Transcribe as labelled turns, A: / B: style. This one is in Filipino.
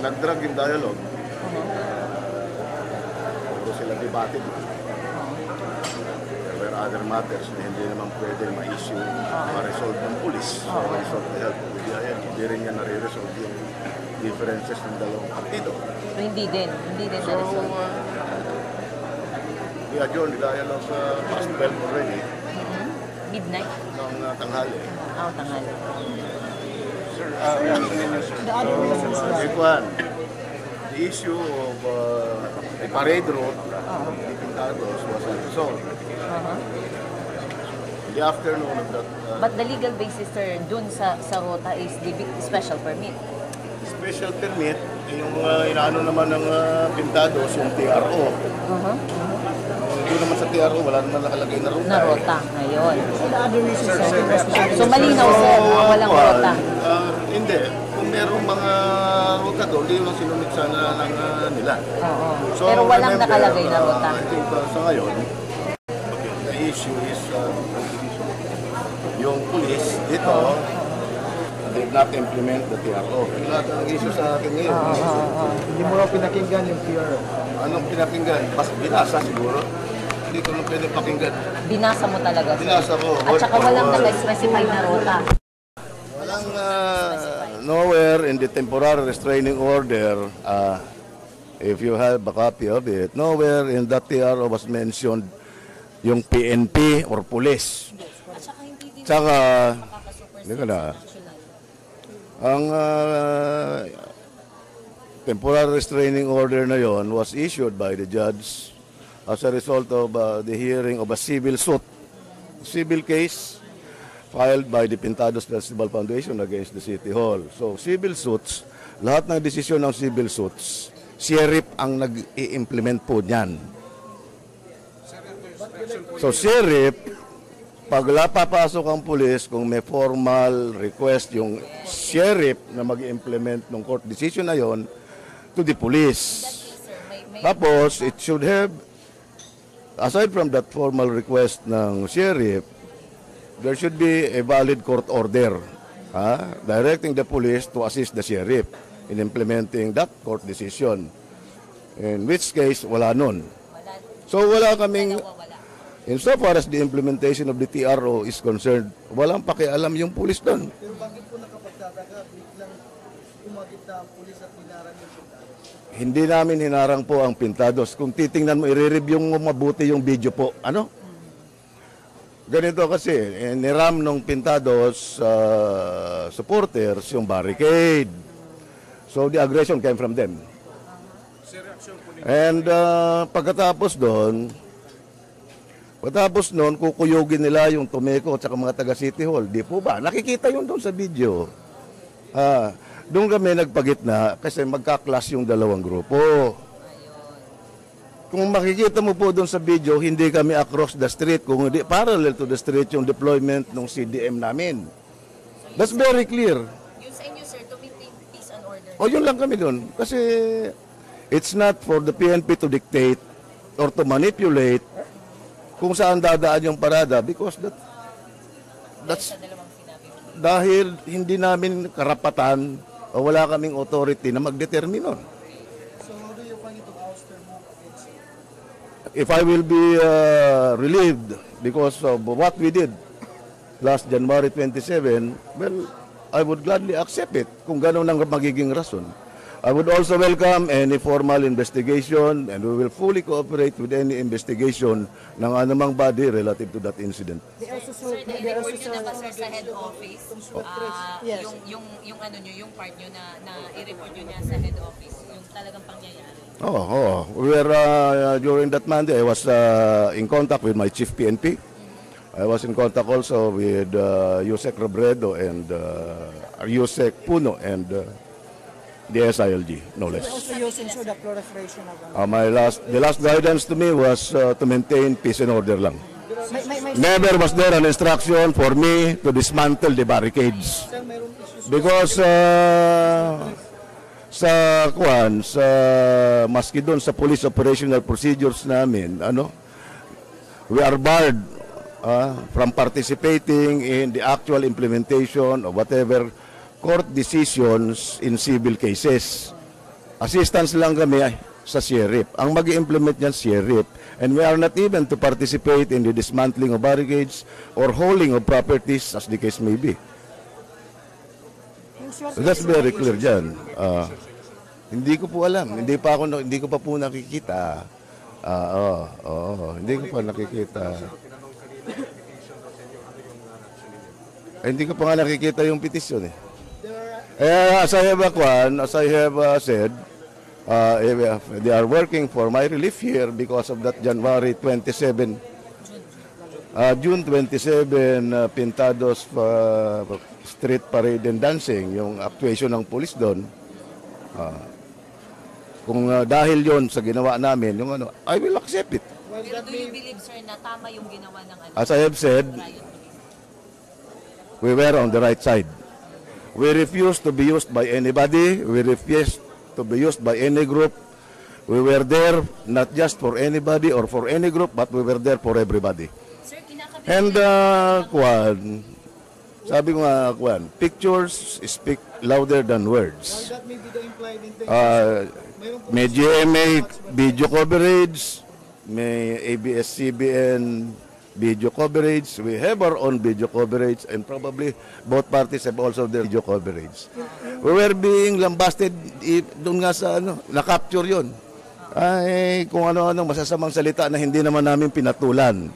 A: nag-drag yung dialogue. Puro sila debated. There were other matters na hindi naman pwede ma-issue, ma-resolve ng police. So, ma-resolve the help of the BIM. Hindi rin niya nare-resolve yung differences ng dalawang partido.
B: So, hindi din na-resolve.
A: We adjourned the dialogue past 12 already.
B: Midnight?
A: Ng tanghali.
B: Tanghali.
A: Sir, the issue of the parade route in Pintados was resolved. In the afternoon of that...
B: But the legal basis, sir, dun sa rota is the special permit.
A: Special permit, yung inaano naman ng Pintados, yung TRO. Hindi naman sa TRO, wala naman nakalagay na ruta.
B: Na rota, ngayon. So malinaw, sir, walang rota.
A: Hindi. Kung merong mga ruta doon, hindi yung sinunod sana ng nila. So,
B: pero walang nakalagay na ruta.
A: I think sa ngayon, the issue is yung police dito did not implement the TRO. Yung lahat ng issue sa akin ngayon.
C: Hindi mo raw pinakinggan yung TRO.
A: Anong pinakinggan? Binasa siguro. Hindi ko na pwede pakinggan.
B: Binasa mo talaga, sir?
A: Binasa ko.
B: At saka walang nag-specify na rota.
A: Walang nowhere in the temporary restraining order, if you have a copy of it, nowhere in that TRO was mentioned yung PNP or police. Tsaka, hindi ka na. Ang temporary restraining order na yon was issued by the judge as a result of the hearing of a civil case filed by the Pintados Festival Foundation against the City Hall. So, civil suits, lahat ng desisyon ng civil suits, sheriff ang nag-i-implement po niyan. So, sheriff, pag papasok ang pulis, kung may formal request yung sheriff na mag-implement ng court decision na yon to the police. Tapos, it should have, aside from that formal request ng sheriff, there should be a valid court order directing the police to assist the sheriff in implementing that court decision. In which case, wala nun. So, wala kaming... Insofar as the implementation of the TRO is concerned, walang pakialam yung pulis doon.
C: Pero bakit po nakapagtataka, biglang umagit na ang pulis at hinarang yung Pintados?
A: Hindi namin hinarang po ang Pintados. Kung titingnan mo, i-review mo mabuti yung video po. Ano? Ganito kasi, niram ng Pintados supporters yung barricade. So the aggression came from them. And pagkatapos noon, kukuyugin nila yung Tomeco at saka mga taga City Hall. Di po ba? Nakikita yun doon sa video. Doon kami nagpagitna kasi magka-clash yung dalawang grupo. Kung makikita mo po doon sa video, hindi kami across the street. Kung hindi, parallel to the street yung deployment ng CDM namin. That's very clear.
B: Yun sa inyo, sir, to maintain peace and order.
A: O yun lang kami doon. Kasi it's not for the PNP to dictate or to manipulate kung saan dadaan yung parada because that's dahil hindi namin karapatan o wala kaming authority na magdetermine nun.
C: So how do you find itong ouster mo against you?
A: If I will be relieved because of what we did last January 27, well, I would gladly accept it kung gano'n ang magiging rason. I would also welcome any formal investigation and we will fully cooperate with any investigation ng anumang body relative to that incident.
B: Sir, na-report nyo na ba, sir, sa head office? Yung ano nyo, yung part nyo na i-report nyo niya sa head office, yung talagang pangyayari?
A: During that Monday, I was in contact with my chief PNP. I was in contact also with Yusek Robredo and Yusek Puno and the SILG, no less.
C: Also using the proliferation of
A: the last guidance to me was to maintain peace and order lang. Never was there an instruction for me to dismantle the barricades. Because maski doon sa police operational procedures namin, we are barred from participating in the actual implementation of whatever court decisions in civil cases. assistance lang kami sa sheriff. Ang mag-implement niyan sheriff. And we are not even to participate in the dismantling of barricades or hauling of properties as the case may be. So that's very clear dyan. Hindi ko po alam. Hindi ko pa po nakikita. Hindi ko pa nakikita. Hindi ko pa nga nakikita yung petition eh. As I have said, they are working for my relief here because of that January 27, June 27 Pintados street parade and dancing, yung actuation ng police doon. Kung dahil yon sa ginawa namin, yung ano, I will accept it.
B: Pero do you believe, sir, na tama yung ginawa ng
A: As I have said, we were on the right side. We refuse to be used by anybody. We refuse to be used by any group. We were there not just for anybody or for any group, but we were there for everybody.
B: Sir, kinakabit
A: And sabi ko nga, pictures speak louder than words.
C: That may be the implied intention.
A: May GMA video coverage, may ABS-CBN video coverage. We have our own video coverage, and probably both parties have also their video coverage. We were being lambasted doon nga sa na-capture yun. Ay, kung ano-ano masasamang salita na hindi naman namin pinatulan.